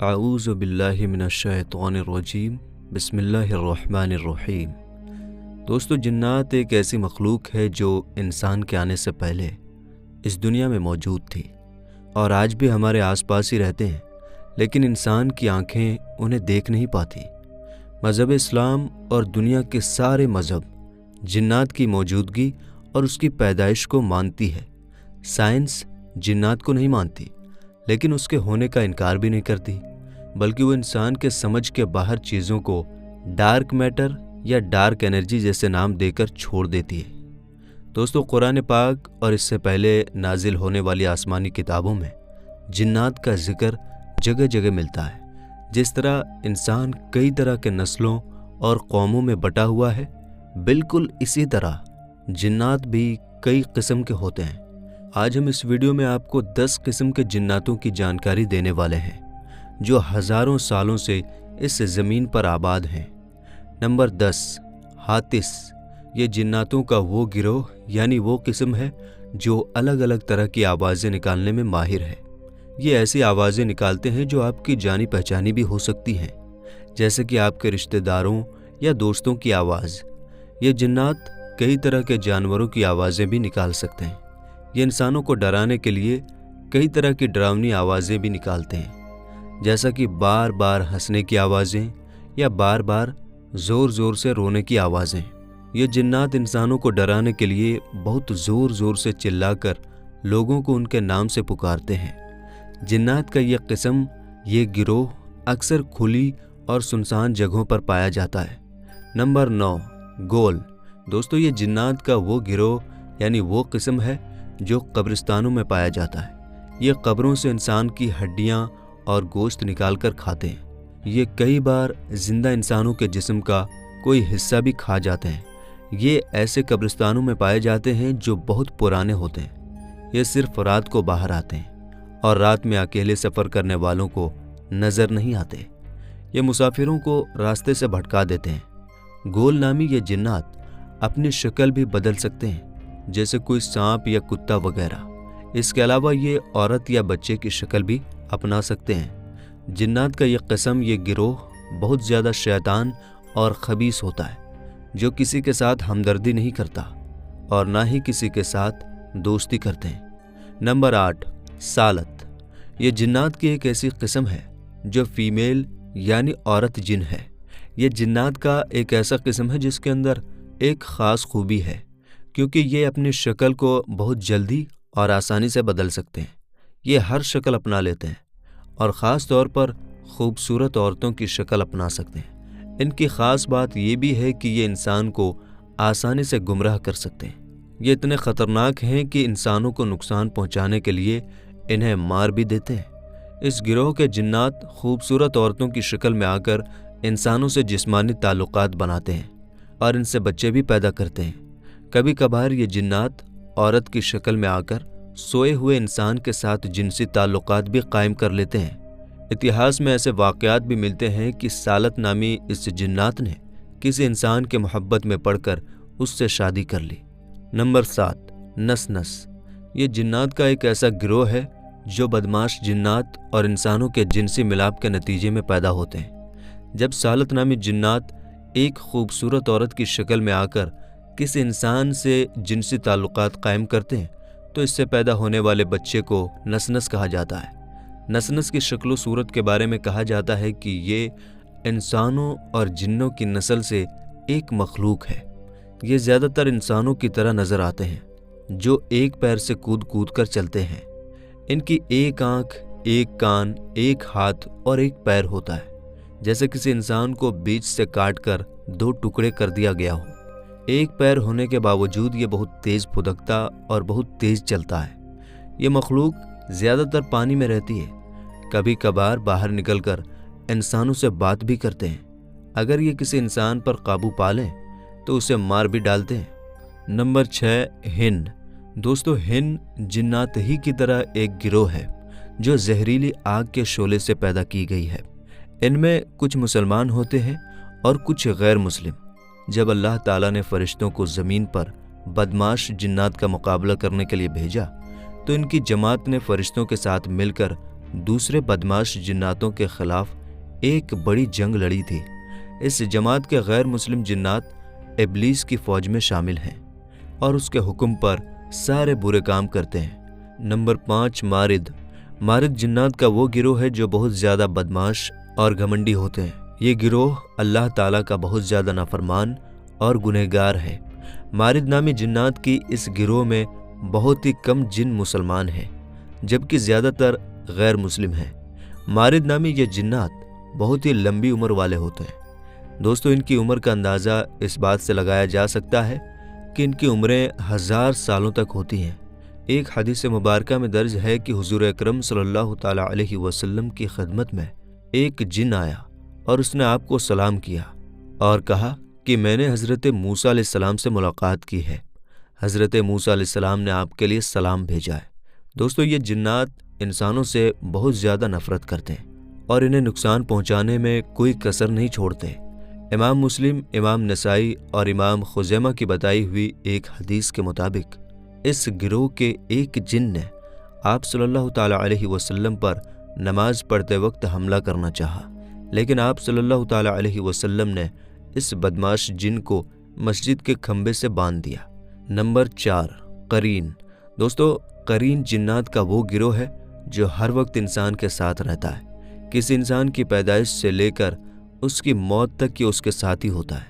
اعوذ باللہ من الشیطان الرجیم بسم اللہ الرحمن الرحیم۔ دوستو، جنات ایک ایسی مخلوق ہے جو انسان کے آنے سے پہلے اس دنیا میں موجود تھی اور آج بھی ہمارے آس پاس ہی رہتے ہیں، لیکن انسان کی آنکھیں انہیں دیکھ نہیں پاتی۔ مذہب اسلام اور دنیا کے سارے مذہب جنات کی موجودگی اور اس کی پیدائش کو مانتی ہے۔ سائنس جنات کو نہیں مانتی، لیکن اس کے ہونے کا انکار بھی نہیں کرتی، بلکہ وہ انسان کے سمجھ کے باہر چیزوں کو ڈارک میٹر یا ڈارک انرجی جیسے نام دے کر چھوڑ دیتی ہے۔ دوستو، قرآن پاک اور اس سے پہلے نازل ہونے والی آسمانی کتابوں میں جنات کا ذکر جگہ جگہ ملتا ہے۔ جس طرح انسان کئی طرح کے نسلوں اور قوموں میں بٹا ہوا ہے، بالکل اسی طرح جنات بھی کئی قسم کے ہوتے ہیں۔ آج ہم اس ویڈیو میں آپ کو 10 قسم کے جناتوں کی جانکاری دینے والے ہیں جو ہزاروں سالوں سے اس زمین پر آباد ہیں۔ نمبر 10، ہاتس۔ یہ جناتوں کا وہ گروہ یعنی وہ قسم ہے جو الگ الگ طرح کی آوازیں نکالنے میں ماہر ہے۔ یہ ایسی آوازیں نکالتے ہیں جو آپ کی جانی پہچانی بھی ہو سکتی ہیں، جیسے کہ آپ کے رشتہ داروں یا دوستوں کی آواز۔ یہ جنات کئی طرح کے جانوروں کی آوازیں بھی نکال سکتے ہیں۔ یہ انسانوں کو ڈرانے کے لیے کئی طرح کی ڈراؤنی آوازیں بھی نکالتے ہیں، جیسا کہ بار بار ہنسنے کی آوازیں یا بار بار زور زور سے رونے کی آوازیں۔ یہ جنات انسانوں کو ڈرانے کے لیے بہت زور زور سے چلا کر لوگوں کو ان کے نام سے پکارتے ہیں۔ جنات کا یہ قسم، یہ گروہ اکثر کھلی اور سنسان جگہوں پر پایا جاتا ہے۔ نمبر 9، گول۔ دوستو، یہ جنات کا وہ گروہ یعنی وہ قسم ہے جو قبرستانوں میں پایا جاتا ہے۔ یہ قبروں سے انسان کی ہڈیاں اور گوشت نکال کر کھاتے ہیں۔ یہ کئی بار زندہ انسانوں کے جسم کا کوئی حصہ بھی کھا جاتے ہیں۔ یہ ایسے قبرستانوں میں پائے جاتے ہیں جو بہت پرانے ہوتے ہیں۔ یہ صرف رات کو باہر آتے ہیں اور رات میں اکیلے سفر کرنے والوں کو نظر نہیں آتے۔ یہ مسافروں کو راستے سے بھٹکا دیتے ہیں۔ گول نامی یہ جنات اپنی شکل بھی بدل سکتے ہیں، جیسے کوئی سانپ یا کتا وغیرہ۔ اس کے علاوہ یہ عورت یا بچے کی شکل بھی اپنا سکتے ہیں۔ جنات کا یہ قسم، یہ گروہ بہت زیادہ شیطان اور خبیث ہوتا ہے، جو کسی کے ساتھ ہمدردی نہیں کرتا اور نہ ہی کسی کے ساتھ دوستی کرتے ہیں۔ نمبر 8، سالت۔ یہ جنات کی ایک ایسی قسم ہے جو فیمیل یعنی عورت جن ہے۔ یہ جنات کا ایک ایسا قسم ہے جس کے اندر ایک خاص خوبی ہے، کیونکہ یہ اپنی شکل کو بہت جلدی اور آسانی سے بدل سکتے ہیں۔ یہ ہر شکل اپنا لیتے ہیں اور خاص طور پر خوبصورت عورتوں کی شکل اپنا سکتے ہیں۔ ان کی خاص بات یہ بھی ہے کہ یہ انسان کو آسانی سے گمراہ کر سکتے ہیں۔ یہ اتنے خطرناک ہیں کہ انسانوں کو نقصان پہنچانے کے لیے انہیں مار بھی دیتے ہیں۔ اس گروہ کے جنات خوبصورت عورتوں کی شکل میں آ کر انسانوں سے جسمانی تعلقات بناتے ہیں اور ان سے بچے بھی پیدا کرتے ہیں۔ کبھی کبھار یہ جنات عورت کی شکل میں آ کر سوئے ہوئے انسان کے ساتھ جنسی تعلقات بھی قائم کر لیتے ہیں۔ اتہاس میں ایسے واقعات بھی ملتے ہیں کہ سالت نامی اس جنات نے کسی انسان کے محبت میں پڑ کر اس سے شادی کر لی۔ نمبر 7، نس۔ یہ جنات کا ایک ایسا گروہ ہے جو بدماش جنات اور انسانوں کے جنسی ملاپ کے نتیجے میں پیدا ہوتے ہیں۔ جب سالت نامی جنات ایک خوبصورت عورت کی شکل میں آ کر کسی انسان سے جنسی تعلقات قائم کرتے ہیں تو اس سے پیدا ہونے والے بچے کو نس کہا جاتا ہے۔ نس کی شکل و صورت کے بارے میں کہا جاتا ہے کہ یہ انسانوں اور جنوں کی نسل سے ایک مخلوق ہے۔ یہ زیادہ تر انسانوں کی طرح نظر آتے ہیں، جو ایک پیر سے کود کر چلتے ہیں۔ ان کی ایک آنکھ، ایک کان، ایک ہاتھ اور ایک پیر ہوتا ہے، جیسے کسی انسان کو بیچ سے کاٹ کر 2 ٹکڑے کر دیا گیا ہو۔ ایک پیر ہونے کے باوجود یہ بہت تیز پھدکتا اور بہت تیز چلتا ہے۔ یہ مخلوق زیادہ تر پانی میں رہتی ہے، کبھی کبھار باہر نکل کر انسانوں سے بات بھی کرتے ہیں۔ اگر یہ کسی انسان پر قابو پا لیں تو اسے مار بھی ڈالتے ہیں۔ نمبر 6، ہن۔ دوستو، ہن جنات ہی کی طرح ایک گروہ ہے جو زہریلی آگ کے شعلے سے پیدا کی گئی ہے۔ ان میں کچھ مسلمان ہوتے ہیں اور کچھ غیر مسلم۔ جب اللہ تعالیٰ نے فرشتوں کو زمین پر بدماش جنات کا مقابلہ کرنے کے لیے بھیجا تو ان کی جماعت نے فرشتوں کے ساتھ مل کر دوسرے بدماش جناتوں کے خلاف ایک بڑی جنگ لڑی تھی۔ اس جماعت کے غیر مسلم جنات ابلیس کی فوج میں شامل ہیں اور اس کے حکم پر سارے برے کام کرتے ہیں۔ نمبر 5، مارد جنات کا وہ گروہ ہے جو بہت زیادہ بدماش اور گھمنڈی ہوتے ہیں۔ یہ گروہ اللہ تعالیٰ کا بہت زیادہ نافرمان اور گنہگار ہے۔ مارد نامی جنات کی اس گروہ میں بہت ہی کم جن مسلمان ہیں، جبکہ زیادہ تر غیر مسلم ہیں۔ مارد نامی یہ جنات بہت ہی لمبی عمر والے ہوتے ہیں۔ دوستو، ان کی عمر کا اندازہ اس بات سے لگایا جا سکتا ہے کہ ان کی عمریں 1000 سالوں تک ہوتی ہیں۔ ایک حدیث مبارکہ میں درج ہے کہ حضور اکرم صلی اللہ تعالیٰ علیہ وسلم کی خدمت میں ایک جن آیا اور اس نے آپ کو سلام کیا اور کہا کہ میں نے حضرت موسیٰ علیہ السلام سے ملاقات کی ہے۔ حضرت موسیٰ علیہ السلام نے آپ کے لیے سلام بھیجا ہے۔ دوستو، یہ جنات انسانوں سے بہت زیادہ نفرت کرتے ہیں اور انہیں نقصان پہنچانے میں کوئی کسر نہیں چھوڑتے۔ امام مسلم، امام نسائی اور امام خزیمہ کی بتائی ہوئی ایک حدیث کے مطابق اس گروہ کے ایک جن نے آپ صلی اللہ تعالیٰ علیہ وسلم پر نماز پڑھتے وقت حملہ کرنا چاہا، لیکن آپ صلی اللہ تعالیٰ علیہ وسلم نے اس بدماش جن کو مسجد کے کھمبے سے باندھ دیا۔ نمبر 4، قرین۔ دوستو، قرین جنات کا وہ گروہ ہے جو ہر وقت انسان کے ساتھ رہتا ہے۔ کسی انسان کی پیدائش سے لے کر اس کی موت تک یہ اس کے ساتھ ہی ہوتا ہے۔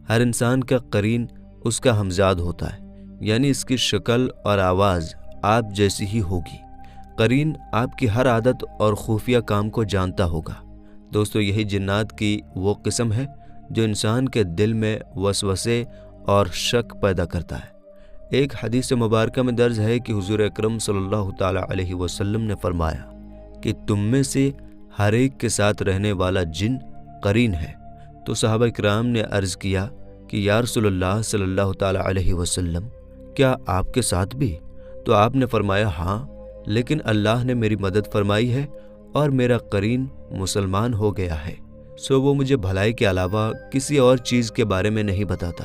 ہر انسان کا قرین اس کا ہمزاد ہوتا ہے، یعنی اس کی شکل اور آواز آپ جیسی ہی ہوگی۔ قرین آپ کی ہر عادت اور خفیہ کام کو جانتا ہوگا۔ دوستو، یہی جنات کی وہ قسم ہے جو انسان کے دل میں وسوسے اور شک پیدا کرتا ہے۔ ایک حدیث مبارکہ میں درج ہے کہ حضور اکرم صلی اللہ تعالیٰ علیہ وسلم نے فرمایا کہ تم میں سے ہر ایک کے ساتھ رہنے والا جن قرین ہے۔ تو صحابہ کرام نے عرض کیا کہ یا رسول اللہ صلی اللہ تعالیٰ علیہ وسلم، کیا آپ کے ساتھ بھی؟ تو آپ نے فرمایا ہاں، لیکن اللہ نے میری مدد فرمائی ہے اور میرا قرین مسلمان ہو گیا ہے، سو وہ مجھے بھلائی کے علاوہ کسی اور چیز کے بارے میں نہیں بتاتا۔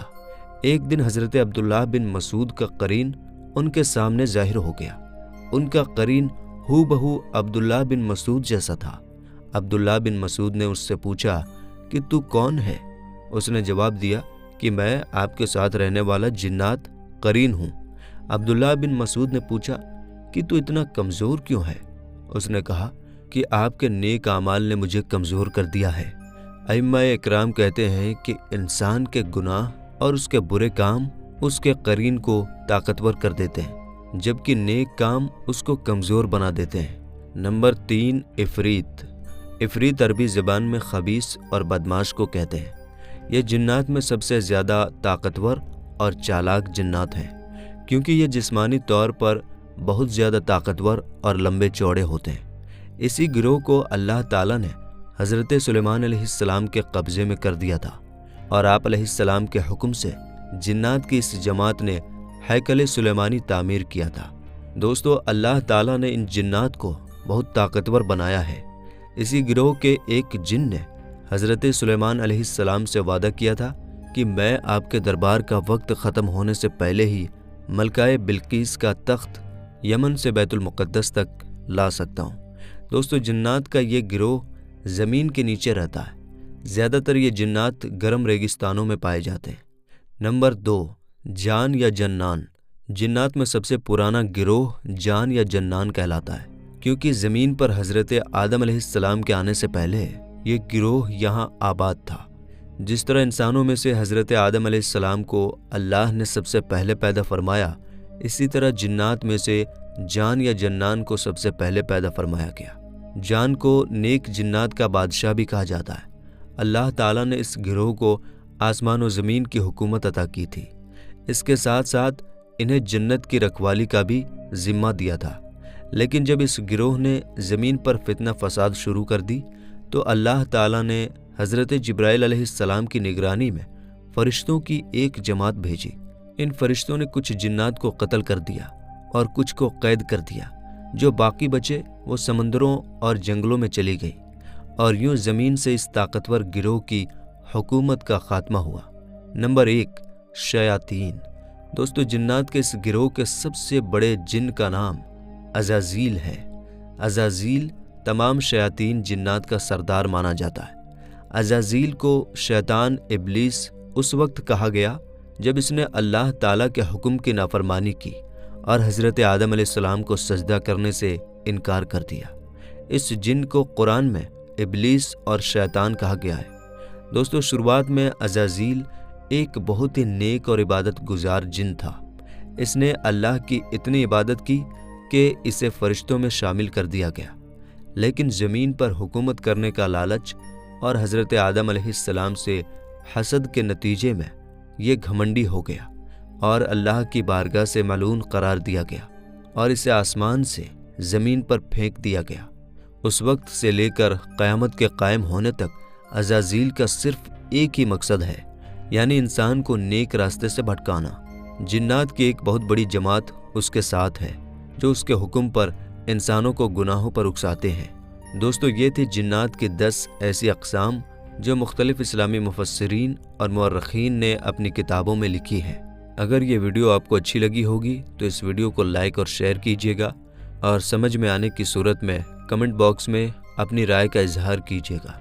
ایک دن حضرت عبداللہ بن مسعود کا قرین ان کے سامنے ظاہر ہو گیا۔ ان کا قرین ہو بہو عبداللہ بن مسعود جیسا تھا۔ عبداللہ بن مسعود نے اس سے پوچھا کہ تو کون ہے؟ اس نے جواب دیا کہ میں آپ کے ساتھ رہنے والا جنات قرین ہوں۔ عبداللہ بن مسعود نے پوچھا کہ تو اتنا کمزور کیوں ہے؟ اس نے کہا کہ آپ کے نیک اعمال نے مجھے کمزور کر دیا ہے۔ ائمہ اکرام کہتے ہیں کہ انسان کے گناہ اور اس کے برے کام اس کے قرین کو طاقتور کر دیتے ہیں، جبکہ نیک کام اس کو کمزور بنا دیتے ہیں۔ نمبر 3، عفریت۔ عفریت عربی زبان میں خبیث اور بدماش کو کہتے ہیں۔ یہ جنات میں سب سے زیادہ طاقتور اور چالاک جنات ہیں، کیونکہ یہ جسمانی طور پر بہت زیادہ طاقتور اور لمبے چوڑے ہوتے ہیں۔ اسی گروہ کو اللہ تعالیٰ نے حضرت سلیمان علیہ السلام کے قبضے میں کر دیا تھا، اور آپ علیہ السلام کے حکم سے جنات کی اس جماعت نے ہیکل سلیمانی تعمیر کیا تھا۔ دوستو، اللہ تعالیٰ نے ان جنات کو بہت طاقتور بنایا ہے۔ اسی گروہ کے ایک جن نے حضرت سلیمان علیہ السلام سے وعدہ کیا تھا کہ میں آپ کے دربار کا وقت ختم ہونے سے پہلے ہی ملکہ بلقیس کا تخت یمن سے بیت المقدس تک لا سکتا ہوں۔ دوستو، جنات کا یہ گروہ زمین کے نیچے رہتا ہے۔ زیادہ تر یہ جنات گرم ریگستانوں میں پائے جاتے ہیں۔ نمبر 2، جان یا جنان۔ جنات میں سب سے پرانا گروہ جان یا جنان کہلاتا ہے، کیونکہ زمین پر حضرت آدم علیہ السلام کے آنے سے پہلے یہ گروہ یہاں آباد تھا۔ جس طرح انسانوں میں سے حضرت آدم علیہ السلام کو اللہ نے سب سے پہلے پیدا فرمایا، اسی طرح جنات میں سے جان یا جنان کو سب سے پہلے پیدا فرمایا گیا۔ جان کو نیک جنات کا بادشاہ بھی کہا جاتا ہے۔ اللہ تعالیٰ نے اس گروہ کو آسمان و زمین کی حکومت عطا کی تھی۔ اس کے ساتھ ساتھ انہیں جنت کی رکھوالی کا بھی ذمہ دیا تھا، لیکن جب اس گروہ نے زمین پر فتنہ فساد شروع کر دی تو اللہ تعالیٰ نے حضرت جبرائیل علیہ السلام کی نگرانی میں فرشتوں کی ایک جماعت بھیجی۔ ان فرشتوں نے کچھ جنات کو قتل کر دیا اور کچھ کو قید کر دیا۔ جو باقی بچے وہ سمندروں اور جنگلوں میں چلی گئی، اور یوں زمین سے اس طاقتور گروہ کی حکومت کا خاتمہ ہوا۔ نمبر 1، شیاطین۔ دوستو، جنات کے اس گروہ کے سب سے بڑے جن کا نام عزازیل ہے۔ عزازیل تمام شیاطین جنات کا سردار مانا جاتا ہے۔ عزازیل کو شیطان ابلیس اس وقت کہا گیا جب اس نے اللہ تعالیٰ کے حکم کی نافرمانی کی اور حضرت آدم علیہ السلام کو سجدہ کرنے سے انکار کر دیا۔ اس جن کو قرآن میں ابلیس اور شیطان کہا گیا ہے۔ دوستو، شروعات میں عزازیل ایک بہت ہی نیک اور عبادت گزار جن تھا۔ اس نے اللہ کی اتنی عبادت کی کہ اسے فرشتوں میں شامل کر دیا گیا، لیکن زمین پر حکومت کرنے کا لالچ اور حضرت آدم علیہ السلام سے حسد کے نتیجے میں یہ گھمنڈی ہو گیا اور اللہ کی بارگاہ سے ملعون قرار دیا گیا اور اسے آسمان سے زمین پر پھینک دیا گیا۔ اس وقت سے لے کر قیامت کے قائم ہونے تک عزازیل کا صرف ایک ہی مقصد ہے، یعنی انسان کو نیک راستے سے بھٹکانا۔ جنات کی ایک بہت بڑی جماعت اس کے ساتھ ہے جو اس کے حکم پر انسانوں کو گناہوں پر اکساتے ہیں۔ دوستو، یہ تھی جنات کی 10 ایسی اقسام جو مختلف اسلامی مفسرین اور مورخین نے اپنی کتابوں میں لکھی ہے۔ اگر یہ ویڈیو آپ کو اچھی لگی ہوگی تو اس ویڈیو کو لائک اور شیئر کیجیے گا، اور سمجھ میں آنے کی صورت میں کمنٹ باکس میں اپنی رائے کا اظہار کیجیے گا۔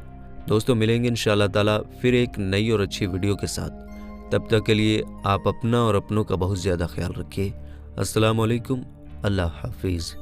دوستو، ملیں گے انشاءاللہ تعالیٰ پھر ایک نئی اور اچھی ویڈیو کے ساتھ۔ تب تک کے لیے آپ اپنا اور اپنوں کا بہت زیادہ خیال رکھیے۔ السلام علیکم، اللہ حافظ۔